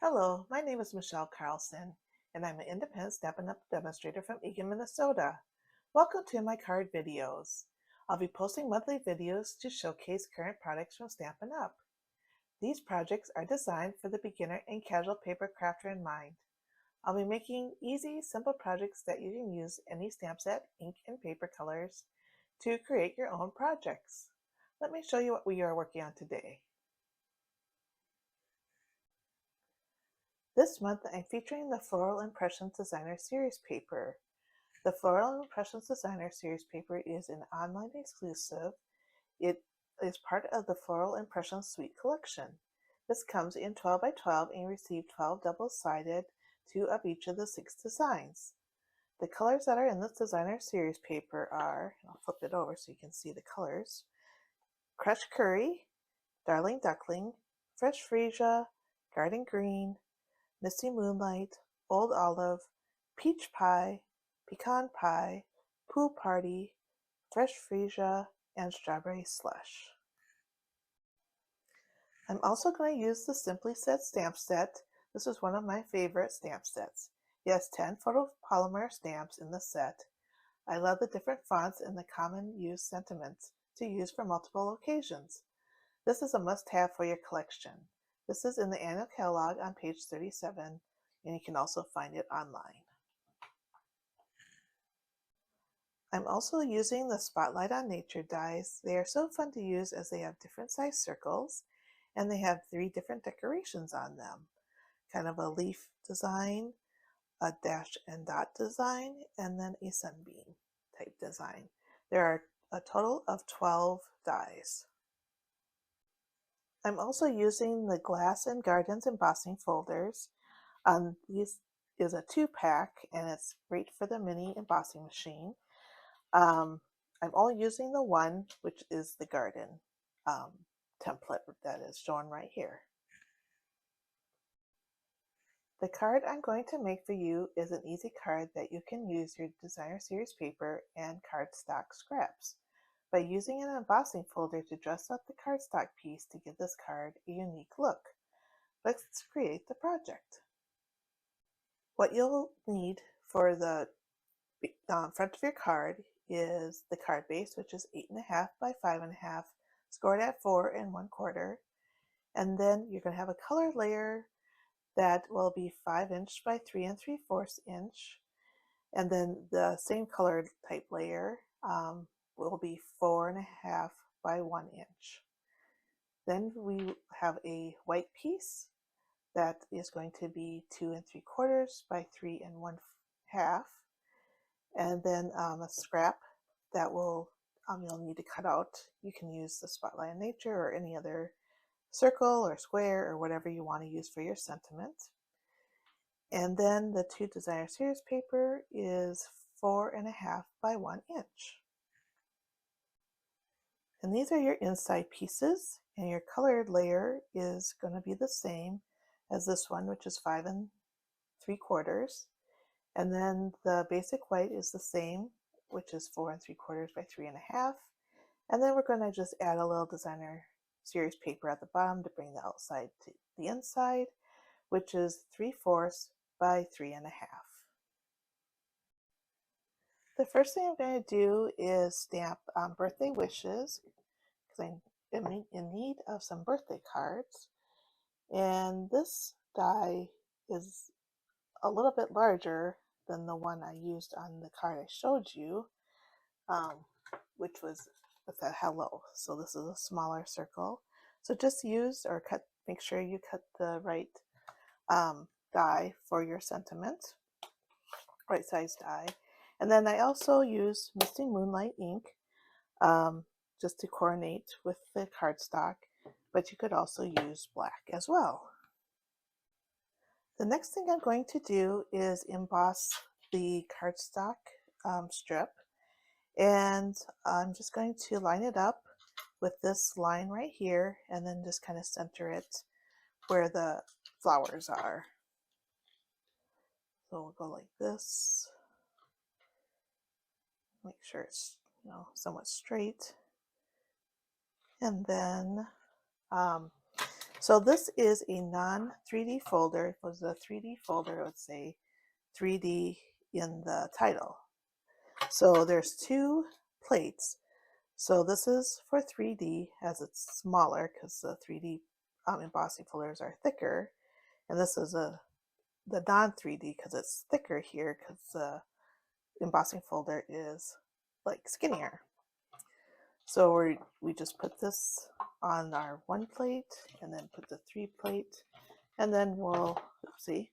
Hello, my name is Michelle Carlson, and I'm an independent Stampin' Up! Demonstrator from Eagan, Minnesota. Welcome to my card videos. I'll be posting monthly videos to showcase current products from Stampin' Up! These projects are designed for the beginner and casual paper crafter in mind. I'll be making easy, simple projects that you can use any stamp set, ink, and paper colors to create your own projects. Let me show you what we are working on today. This month, I'm featuring the Floral Impressions Designer Series paper. The Floral Impressions Designer Series paper is an online exclusive. It is part of the Floral Impressions Suite collection. This comes in 12 by 12 and you receive 12 double-sided, 2 of each of the 6 designs. The colors that are in this designer series paper are, I'll flip it over so you can see the colors, Crushed Curry, Darling Duckling, Fresh Freesia, Garden Green, Misty Moonlight, Old Olive, Peach Pie, Pecan Pie, Pool Party, Fresh Freesia, and Strawberry Slush. I'm also going to use the Simply Said stamp set. This is one of my favorite stamp sets. It has 10 photopolymer stamps in the set. I love the different fonts and the common use sentiments to use for multiple occasions. This is a must-have for your collection. This is in the annual catalog on page 37, and you can also find it online. I'm also using the Spotlight on Nature dies. They are so fun to use as they have different size circles, and they have 3 different decorations on them. Kind of a leaf design, a dash and dot design, and then a sunbeam type design. There are a total of 12 dies. I'm also using the Glass and Gardens embossing folders. These is a 2-pack and it's great for the mini embossing machine. I'm only using the one, which is the garden template that is shown right here. The card I'm going to make for you is an easy card that you can use your designer series paper and cardstock scraps by using an embossing folder to dress up the cardstock piece to give this card a unique look. Let's create the project. What you'll need for the front of your card is the card base, which is 8.5 by 5.5, scored at 4 1/4. And then you're going to have a color layer that will be 5" by 3 3/4 inch. And then the same colored type layer will be 4.5 by 1 inch. Then we have a white piece that is going to be 2 3/4 by 3 1/2. And then a scrap that will you'll need to cut out. You can use the Spotlight on Nature or any other circle or square or whatever you want to use for your sentiment. And then the 2 designer series paper is 4.5 by 1 inch. And these are your inside pieces, and your colored layer is going to be the same as this one, which is 5 3/4. And then the basic white is the same, which is 4 3/4 by 3.5. And then we're going to just add a little designer series paper at the bottom to bring the outside to the inside, which is 3/4 by 3.5. The first thing I'm going to do is stamp birthday wishes, because I'm in need of some birthday cards. And this die is a little bit larger than the one I used on the card I showed you, which was with a hello. So this is a smaller circle. So just use or cut, make sure you cut the right die for your sentiment, right size die. And then I also use Misty Moonlight ink just to coordinate with the cardstock, but you could also use black as well. The next thing I'm going to do is emboss the cardstock strip, and I'm just going to line it up with this line right here and then just kind of center it where the flowers are. So we'll go like this, make sure it's somewhat straight, and then So this is a non-3D folder. If it was a 3D folder, it would say 3D in the title. So there's two plates. So this is for 3D as it's smaller because the 3D embossing folders are thicker. And this is the non-3D because it's thicker here because the embossing folder is like skinnier. So we just put this on our one plate and then put the 3 plate, and then we'll, oopsie,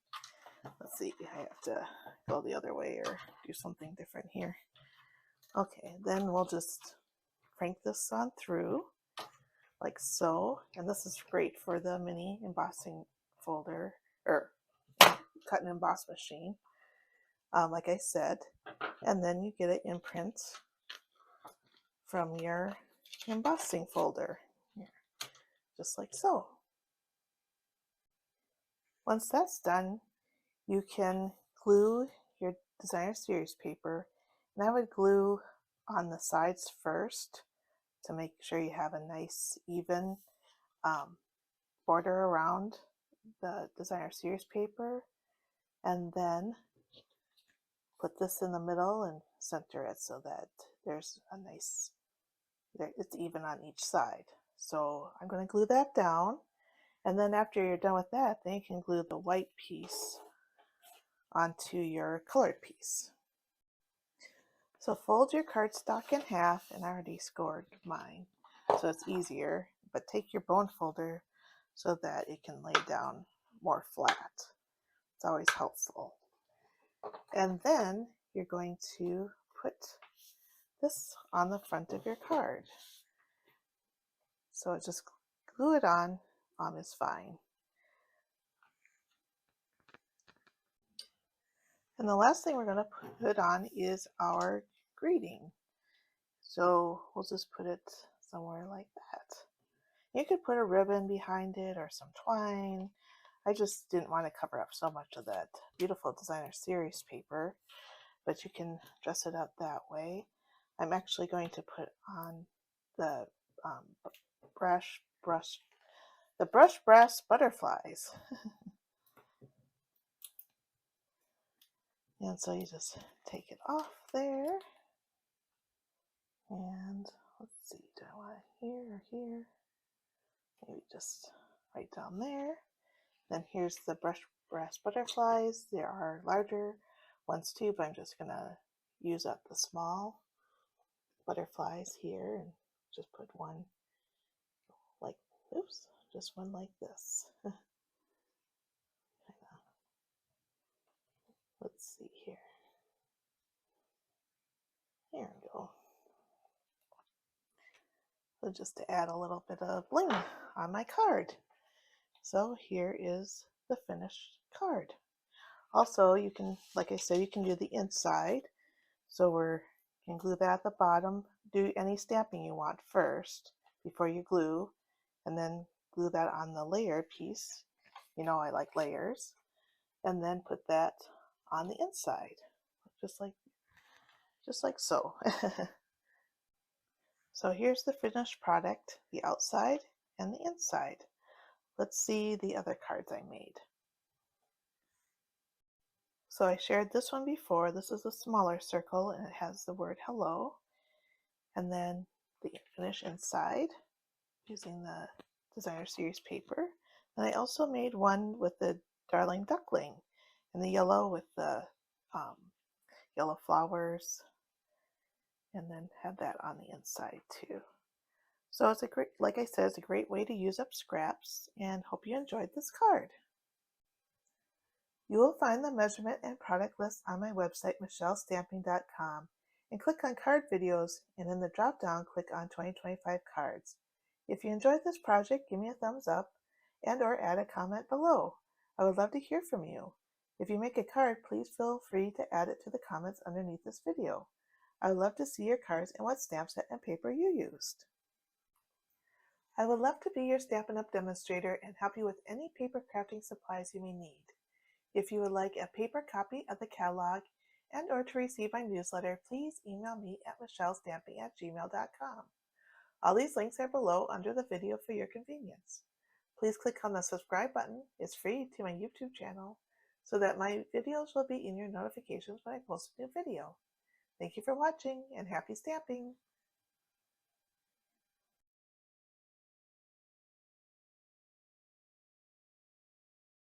let's see, I have to go the other way or do something different here. Okay, then we'll just crank this on through like so, and this is great for the mini embossing folder or cut and emboss machine, like I said, and then you get an imprint from your embossing folder here, just like so. Once that's done, you can glue your designer series paper, and I would glue on the sides first to make sure you have a nice even border around the designer series paper, and then put this in the middle and center it so that there's a nice, it's even on each side. So I'm going to glue that down, and then after you're done with that, then you can glue the white piece onto your colored piece. So fold your cardstock in half, and I already scored mine so it's easier, but take your bone folder so that it can lay down more flat. It's always helpful. And then you're going to put this on the front of your card. So just glue it on is fine. And the last thing we're going to put on is our greeting. So we'll just put it somewhere like that. You could put a ribbon behind it or some twine. I just didn't want to cover up so much of that beautiful designer series paper, but you can dress it up that way. I'm actually going to put on the brush brass butterflies. And so you just take it off there, and let's see, do I want it here or here? Maybe just right down there. Then here's the brass butterflies. There are larger ones too, but I'm just gonna use up the small butterflies here and just put one like, oops, just one like this. Let's see here. There we go. So just to add a little bit of bling on my card. So here is the finished card. Also, you can, like I said, you can do the inside. So you can glue that at the bottom. Do any stamping you want first before you glue, and then glue that on the layer piece. You know I like layers. And then put that on the inside, just like so. So here's the finished product, the outside and the inside. Let's see the other cards I made. So I shared this one before. This is a smaller circle and it has the word hello. And then the finish inside using the designer series paper. And I also made one with the darling duckling and the yellow with the yellow flowers, and then have that on the inside too. So it's a great, like I said, it's a great way to use up scraps, and hope you enjoyed this card. You will find the measurement and product list on my website, michellesstamping.com, and click on card videos, and in the drop down, click on 2025 cards. If you enjoyed this project, give me a thumbs up and or add a comment below. I would love to hear from you. If you make a card, please feel free to add it to the comments underneath this video. I would love to see your cards and what stamp set and paper you used. I would love to be your Stampin' Up! Demonstrator and help you with any paper crafting supplies you may need. If you would like a paper copy of the catalog and or to receive my newsletter, please email me at michellesstamping@gmail.com. All these links are below under the video for your convenience. please click on the subscribe button. It's free to my YouTube channel so that my videos will be in your notifications when I post a new video. Thank you for watching and happy stamping!